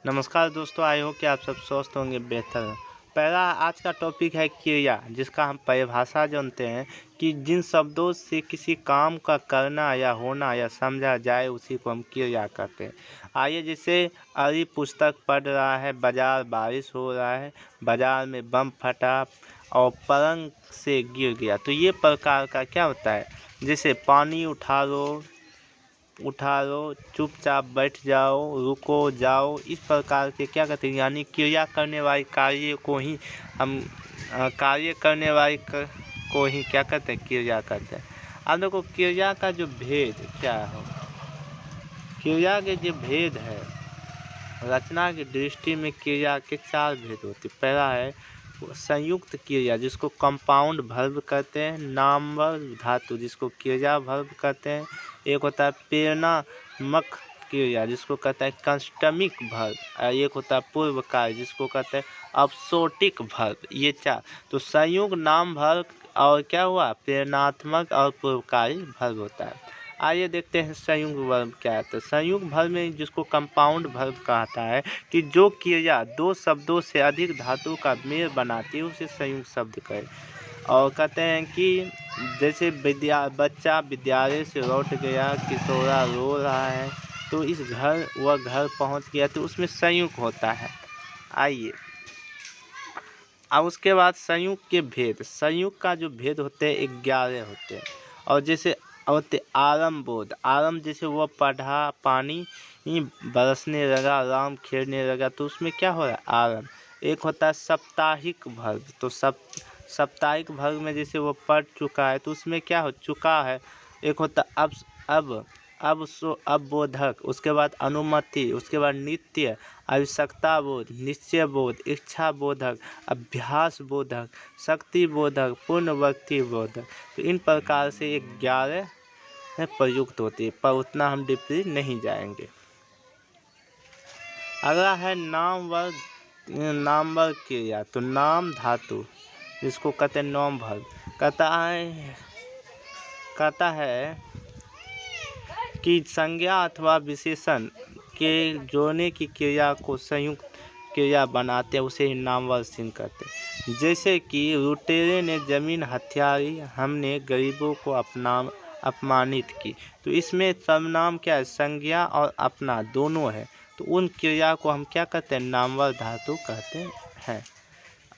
नमस्कार दोस्तों, I hope कि आप सब स्वस्थ होंगे, बेहतर हैं। पहला आज का टॉपिक है क्रिया, जिसका हम परिभाषा जानते हैं कि जिन शब्दों से किसी काम का करना या होना या समझा जाए उसी को हम क्रिया कहते हैं। आइए, जैसे अभी पुस्तक पढ़ रहा है, बाजार बारिश हो रहा है, बाजार में बम फटा और पलंग से गिर गया, तो ये प्रकार का क्या होता है। जैसे पानी उठा लो, चुपचाप बैठ जाओ, रुको, जाओ, इस प्रकार के क्या कहते हैं, यानी क्रिया करने वाले कार्य को ही हम कार्य करने वाले को ही क्या कहते हैं, क्रिया कहते हैं। अब देखो, क्रिया का जो भेद क्या हो, क्रिया के जो भेद है, रचना की दृष्टि में क्रिया के 4 भेद होते। पहला है संयुक्त क्रिया, जिसको कंपाउंड वर्ब कहते हैं। नामवर धातु, जिसको क्रिया वर्ब कहते हैं। एक होता है प्रेरणात्मक क्रिया, जिसको कहता है कंस्टमिक वर्ब। और एक होता है पूर्व कार्य, जिसको कहते हैं अपसोटिक वर्ब। ये 4 तो संयुक्त नाम वर्ब और क्या हुआ, प्रेरणात्मक और पूर्वकारी वर्ब होता है। आइए देखते हैं संयुक्त वर्ब क्या है। तो संयुक्त वर्ब में जिसको कंपाउंड वर्ब कहता है कि जो क्रिया 2 शब्दों से अधिक धातु का मेल बनाती है उसे संयुक्त शब्द कहें। और कहते हैं कि जैसे बच्चा विद्यालय से लौट गया, किशोरा रो रहा है, तो इस वह घर पहुंच गया, तो उसमें संयुक्त होता है। आइए, अब उसके बाद संयुक्त के भेद। संयुक्त का जो भेद होते हैं 11 होते हैं। और जैसे होते आरम बोध, आरम जैसे वह पढ़ा, पानी बरसने लगा, राम खेलने लगा, तो उसमें क्या हो रहा है, आरम। एक होता है साप्ताहिक वर्ग, तो साप्ताहिक वर्ग में जैसे वो पढ़ चुका है, तो उसमें क्या हो चुका है। एक होता अब बोधक, उसके बाद अनुमति, उसके बाद नित्य, आवश्यकता बोध, निश्चय बोध, इच्छा बोधक, अभ्यास बोधक, शक्ति बोधक, पूर्णवर्ती बोधक। तो इन प्रकार से 11 प्रयुक्त होती है, पर उतना हम डीपली नहीं जाएंगे। अगला है नामवर क्रिया। तो नाम धातु, जिसको कहते हैं नॉम वर्ब, कहता है कि संज्ञा अथवा विशेषण के जोड़ने की क्रिया को संयुक्त क्रिया बनाते हैं, उसे नामवर चिन्ह कहते हैं। जैसे कि लुटेरे ने जमीन हथियाई, हमने गरीबों को अपमानित की, तो इसमें सर्वनाम क्या है, संज्ञा और अपना दोनों है, तो उन क्रिया को हम क्या कहते हैं, नामवर धातु कहते हैं।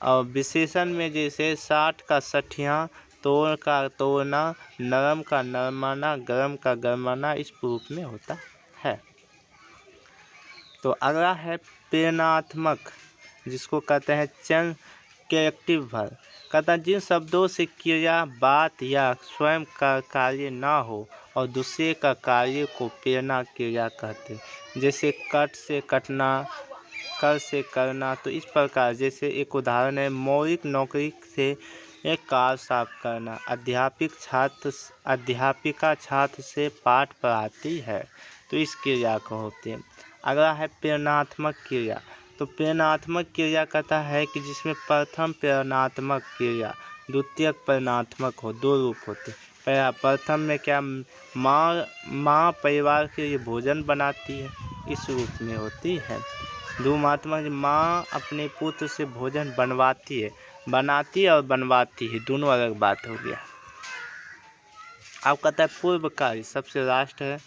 और विशेषण में जैसे 60 का सठिया, तोड़ का तोड़ना, नरम का नरमाना, गरम का गरमाना, इस रूप में होता है। तो अगला है प्रेरणात्मक, जिसको कहते हैं चंद कैरेक्टिव वर्ब। कहता है जिन शब्दों से क्रिया, बात या स्वयं का कार्य ना हो और दूसरे का कार्य को प्रेरणा क्रिया कहते हैं। जैसे कट से कटना, कर से करना, तो इस प्रकार। जैसे एक उदाहरण है, मौलिक नौकरी से एक कार साफ करना, अध्यापिका छात्र से पाठ पढ़ाती है, तो इस क्रिया को होते हैं। अगला है प्रेरणात्मक क्रिया। तो प्रेरणात्मक क्रिया कहता है कि जिसमें प्रथम प्रेरणात्मक क्रिया, द्वितीयक प्रेरणात्मक हो, 2 रूप होते हैं। प्रथम में क्या, माँ परिवार के लिए भोजन बनाती है, इस रूप में होती है। द्विमात्मक, माँ अपने पुत्र से भोजन बनाती है और बनवाती है, दोनों अलग बात हो गया। अब कहता है पूर्वकारी, सबसे लास्ट है,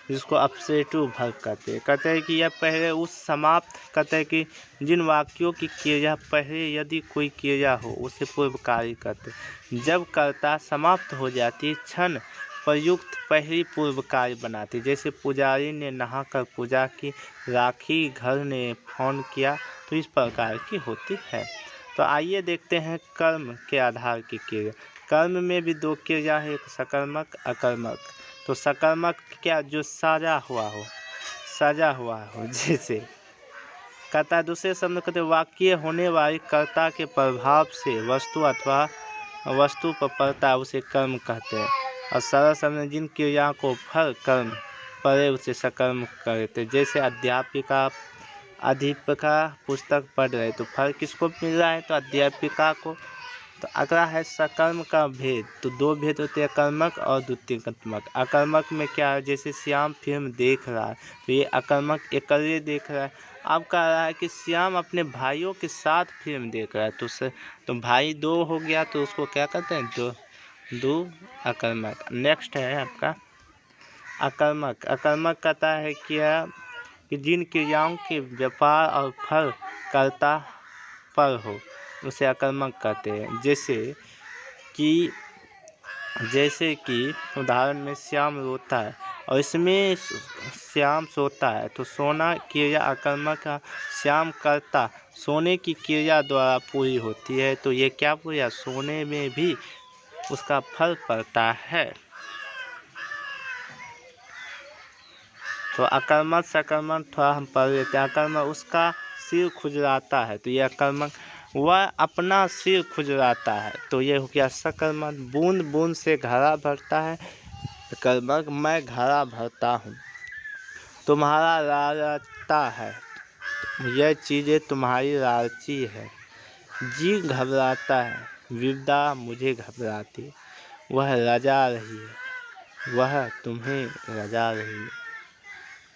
जिसको अपसेटिव वर्ब कहते हैं। कहते हैं कि यह पहले उस समाप्त, कहते हैं कि जिन वाक्यों की क्रिया पहले यदि कोई क्रिया हो उसे पूर्वकारी कहते हैं। जब कर्ता समाप्त हो जाती क्षण प्रयुक्त पहली पूर्वकारी बनाती। जैसे पुजारी ने नहाकर पूजा की, राखी घर ने फोन किया, तो इस प्रकार की होती है। तो आइए देखते हैं कर्म के आधार की क्रिया। कर्म में भी 2 क्रिया है, एक सकर्मक, अकर्मक। तो सकर्मक क्या, जो सजा हुआ हो। जैसे कहता है, दूसरे शब्द कहते वाक्य होने वाली कर्ता के प्रभाव से वस्तु पर पड़ता है, उसे कर्म कहते हैं। और सरल शब्द में जिन क्रिया को फल कर्म पड़े उसे सकर्म कहते हैं। जैसे अध्यापिका पुस्तक पढ़ रहे, तो फल किसको मिल रहा है, तो अध्यापिका को। तो अगला है सकर्म का भेद। तो 2 भेद होते हैं, अकर्मक और द्वितीयकात्मक। अकर्मक में क्या है, जैसे श्याम फिल्म देख रहा है, तो ये अकर्मक अकेले देख रहा है। अब कह रहा है कि श्याम अपने भाइयों के साथ फिल्म देख रहा है, तो भाई 2 हो गया, तो उसको क्या कहते हैं, दो अकर्मक। नेक्स्ट है आपका अकर्मक। अकर्मक कहता है कि जिन क्रियाओं के व्यापार और फल कर्ता पर हो उसे अकर्मक कहते हैं। जैसे कि उदाहरण में श्याम रोता है और इसमें श्याम सोता है, तो सोना क्रिया अकर्मक का श्याम कर्ता सोने की क्रिया द्वारा पूरी होती है, तो ये क्या पूरा, सोने में भी उसका फल पड़ता है। तो अकर्मक सकर्मक थोड़ा हम पढ़ लेते हैं। अकर्मक उसका सिर खुजलाता है, तो यह अकर्मक, वह अपना सिर खुजलाता है, तो ये हो गया सकर्मक। बूंद बूंद से घड़ा भरता है, अकर्मक। मैं घड़ा भरता हूँ। तुम्हारा लालता है, यह चीज़ें तुम्हारी लालची है। जी घबराता है, विपदा मुझे घबराती, वह लजा रही है, वह तुम्हें लजा रही है।